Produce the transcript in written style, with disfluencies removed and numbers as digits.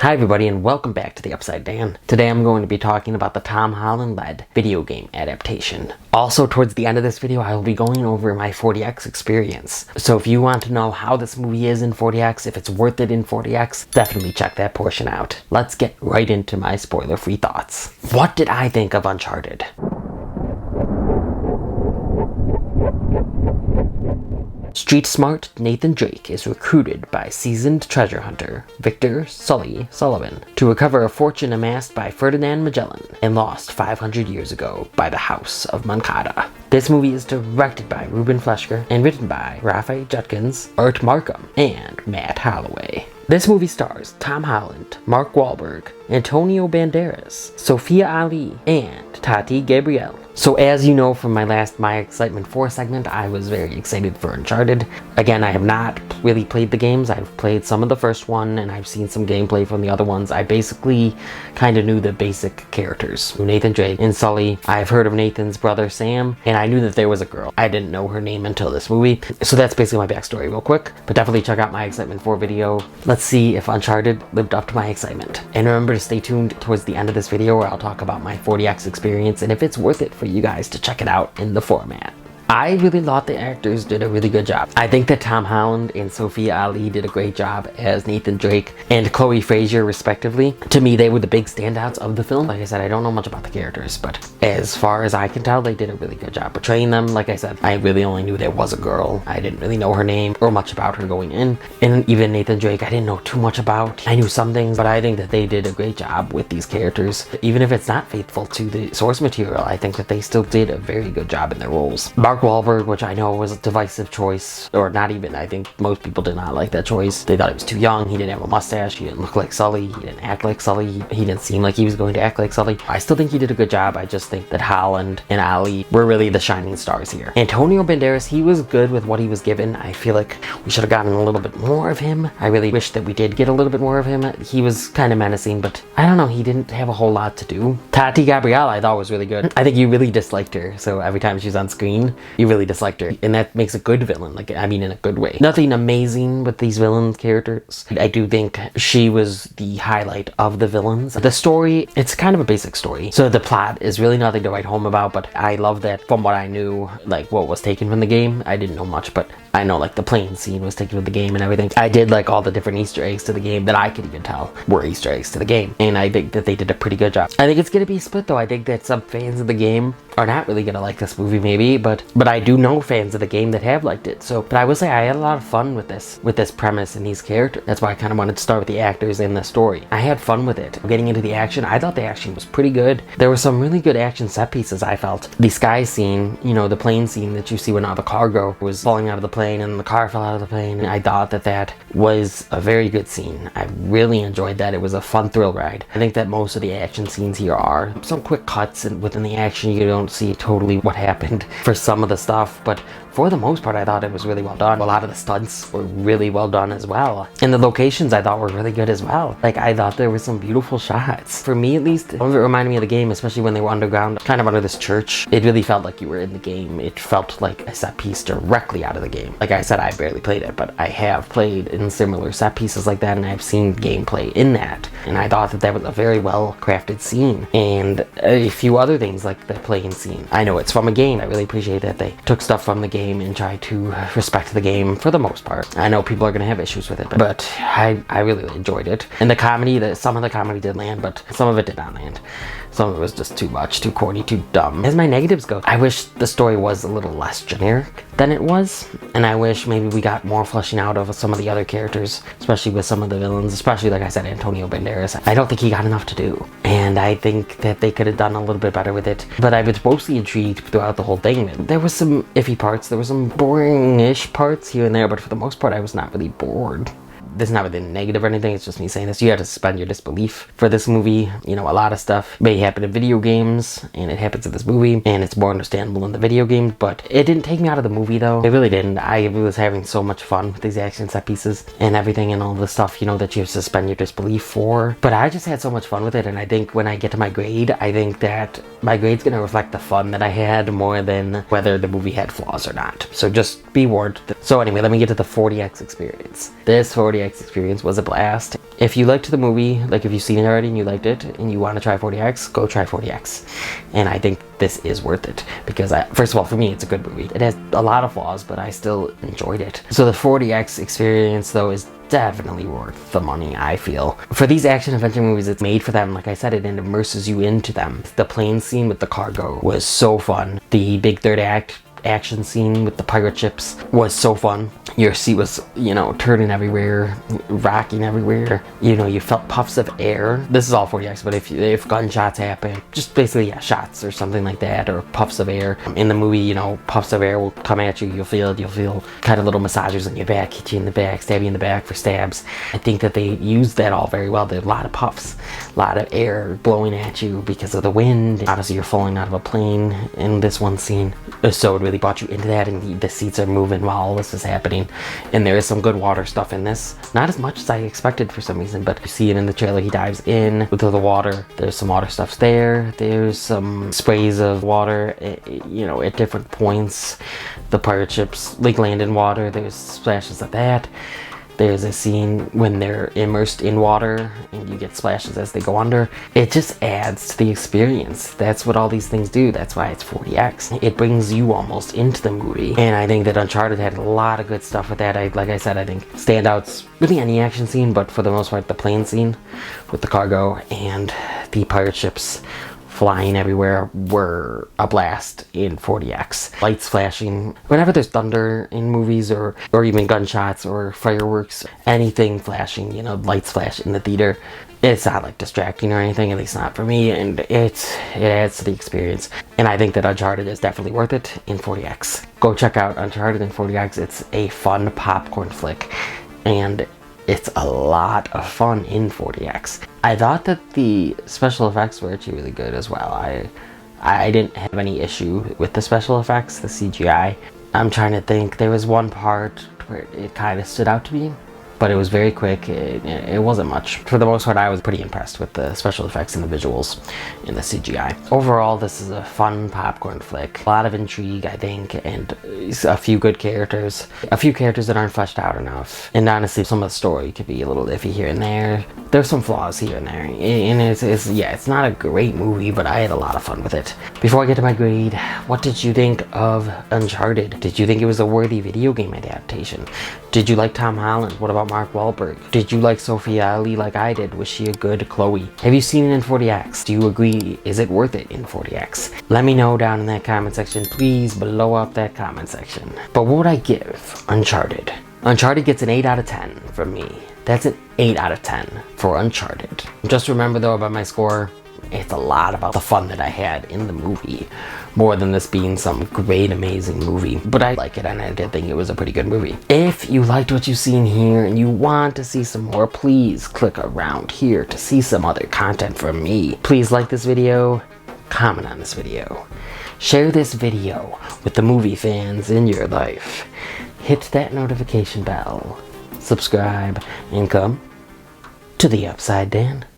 Hi everybody and welcome back to the Upside Down. Today I'm going to be talking about the Tom Holland-led video game adaptation. Also, towards the end of this video, I will be going over my 40X experience. So if you want to know how this movie is in 40X, if it's worth it in 40X, definitely check that portion out. Let's get right into my spoiler-free thoughts. What did I think of Uncharted? Street-smart Nathan Drake is recruited by seasoned treasure hunter Victor Sullivan to recover a fortune amassed by Ferdinand Magellan and lost 500 years ago by the House of Moncada. This movie is directed by Ruben Fleischer and written by Rafe, Judkins, Marcum, and Matt Holloway. This movie stars Tom Holland, Mark Wahlberg, Antonio Banderas, Sophia Ali, and Tati Gabrielle. So as you know from my last My Excitement 4 segment, I was very excited for Uncharted. Again, I have not really played the games. I've played some of the first one, and I've seen some gameplay from the other ones. I basically kind of knew the basic characters. Nathan Drake and Sully. I've heard of Nathan's brother Sam, and I knew that there was a girl. I didn't know her name until this movie. So that's basically my backstory real quick. But definitely check out My Excitement 4 video. Let's see if Uncharted lived up to my excitement. And remember to stay tuned towards the end of this video where I'll talk about my 40X experience and if it's worth it for you guys to check it out in the format. I really thought the actors did a really good job. I think that Tom Holland and Sophia Ali did a great job as Nathan Drake and Chloe Frazier respectively. To me, they were the big standouts of the film. Like I said, I don't know much about the characters, but as far as I can tell, they did a really good job portraying them. Like I said, I really only knew there was a girl. I didn't really know her name or much about her going in. And even Nathan Drake, I didn't know too much about. I knew some things, but I think that they did a great job with these characters. Even if it's not faithful to the source material, I think that they still did a very good job in their roles. Mark Wahlberg, which I know was a divisive choice, or not even, I think most people did not like that choice. They thought he was too young, he didn't have a mustache, he didn't look like Sully, he didn't act like Sully, he didn't seem like he was going to act like Sully. I still think he did a good job. I just think that Holland and Ali were really the shining stars here. Antonio Banderas, he was good with what he was given. I feel like we should have gotten a little bit more of him. I really wish that we did get a little bit more of him. He was kind of menacing, but I don't know, he didn't have a whole lot to do. Tati Gabrielle I thought was really good. I think you really disliked her, so every time she's on screen, you really disliked her. And that makes a good villain, like, I mean, in a good way. Nothing amazing with these villain characters. I do think she was the highlight of the villains. The story, it's kind of a basic story, so the plot is really nothing to write home about, but I love that from what I knew, like what was taken from the game. I didn't know much, but I know like the plane scene was taken from the game and everything. I did like all the different Easter eggs to the game that I could even tell were Easter eggs to the game, and I think that they did a pretty good job. I think it's gonna be split though. I think that some fans of the game are not really gonna like this movie maybe, but I do know fans of the game that have liked it. So, but I will say I had a lot of fun with this premise and these characters. That's why I kind of wanted to start with the actors and the story. I had fun with it. Getting into the action, I thought the action was pretty good. There were some really good action set pieces, I felt. The sky scene, you know, the plane scene that you see when all the cargo was falling out of the plane and the car fell out of the plane. And I thought that that was a very good scene. I really enjoyed that. It was a fun thrill ride. I think that most of the action scenes here are some quick cuts, and within the action you don't see totally what happened for some of the stuff, but for the most part, I thought it was really well done. A lot of the stunts were really well done as well. And the locations I thought were really good as well. Like, I thought there were some beautiful shots. For me, at least, some of it reminded me of the game, especially when they were underground, kind of under this church. It really felt like you were in the game. It felt like a set piece directly out of the game. Like I said, I barely played it, but I have played in similar set pieces like that, and I've seen gameplay in that. And I thought that that was a very well crafted scene. And a few other things like the plane scene. I know it's from a game. I really appreciate that they took stuff from the game and try to respect the game for the most part. I know people are going to have issues with it, but I really enjoyed it. And the comedy, some of the comedy did land, but some of it did not land. Some of it was just too much, too corny, too dumb. As my negatives go, I wish the story was a little less generic than it was, and I wish maybe we got more fleshing out of some of the other characters, especially with some of the villains, especially, like I said, Antonio Banderas. I don't think he got enough to do, and I think that they could have done a little bit better with it, but I was mostly intrigued throughout the whole thing. There was some iffy parts, there were some boring-ish parts here and there, but for the most part, I was not really bored. This is not really negative or anything, it's just me saying this. You have to suspend your disbelief for this movie. You know, a lot of stuff may happen in video games, and it happens in this movie, and it's more understandable in the video game, but it didn't take me out of the movie, though. It really didn't. I was having so much fun with these action set pieces and everything and all the stuff, you know, that you have to suspend your disbelief for. But I just had so much fun with it, and I think when I get to my grade, I think that my grade's gonna reflect the fun that I had more than whether the movie had flaws or not. So just be warned. So anyway, let me get to the 40X experience. This 40X experience was a blast. If you liked the movie, like if you've seen it already and you liked it and you want to try 40X, go try 40X. And I think this is worth it because first of all, for me, it's a good movie. It has a lot of flaws, but I still enjoyed it. So the 40X experience though is definitely worth the money, I feel. For these action adventure movies, it's made for them. Like I said, it immerses you into them. The plane scene with the cargo was so fun. The big third act action scene with the pirate ships was so fun. Your seat was, you know, turning everywhere, rocking everywhere. You know, you felt puffs of air. This is all 40X, but if gunshots happen, just basically, yeah, shots or something like that, or puffs of air. In the movie, you know, puffs of air will come at you. You'll feel kind of little massagers on your back, hit you in the back, stab you in the back for stabs. I think that they used that all very well. There's a lot of puffs, a lot of air blowing at you because of the wind. Obviously, you're falling out of a plane in this one scene. So it really brought you into that, and the seats are moving while all this is happening. And there is some good water stuff in this. Not as much as I expected for some reason, but you see it in the trailer. He dives in with the water. There's some water stuff there. There's some sprays of water, you know, at different points. The pirate ships like land in water. There's splashes of that. There's a scene when they're immersed in water and you get splashes as they go under. It just adds to the experience. That's what all these things do. That's why it's 40X. It brings you almost into the movie. And I think that Uncharted had a lot of good stuff with that. Like I said, I think standouts really any action scene, but for the most part the plane scene with the cargo and the pirate ships flying everywhere were a blast in 40X. Lights flashing. Whenever there's thunder in movies or even gunshots or fireworks, anything flashing, you know, lights flash in the theater, it's not like distracting or anything, at least not for me, and it adds to the experience. And I think that Uncharted is definitely worth it in 40X. Go check out Uncharted in 40X. It's a fun popcorn flick, and it's a lot of fun in 40X. I thought that the special effects were actually really good as well. I didn't have any issue with the special effects, the CGI. I'm trying to think. There was one part where it kind of stood out to me, but it was very quick. It wasn't much. For the most part, I was pretty impressed with the special effects and the visuals and the CGI. Overall, this is a fun popcorn flick. A lot of intrigue, I think, and a few good characters. A few characters that aren't fleshed out enough. And honestly, some of the story could be a little iffy here and there. There's some flaws here and there. And it's not a great movie, but I had a lot of fun with it. Before I get to my grade, what did you think of Uncharted? Did you think it was a worthy video game adaptation? Did you like Tom Holland? What about Mark Wahlberg? Did you like Sophia Ali like I did? Was she a good Chloe? Have you seen it in 40X? Do you agree? Is it worth it in 40X? Let me know down in that comment section. Please blow up that comment section. But what would I give Uncharted? Uncharted gets an 8 out of 10 from me. That's an 8 out of 10 for Uncharted. Just remember though about my score, it's a lot about the fun that I had in the movie, more than this being some great, amazing movie. But I like it, and I did think it was a pretty good movie. If you liked what you've seen here and you want to see some more, please click around here to see some other content from me. Please like this video, comment on this video, share this video with the movie fans in your life, hit that notification bell, subscribe, and come to the Upside Dan.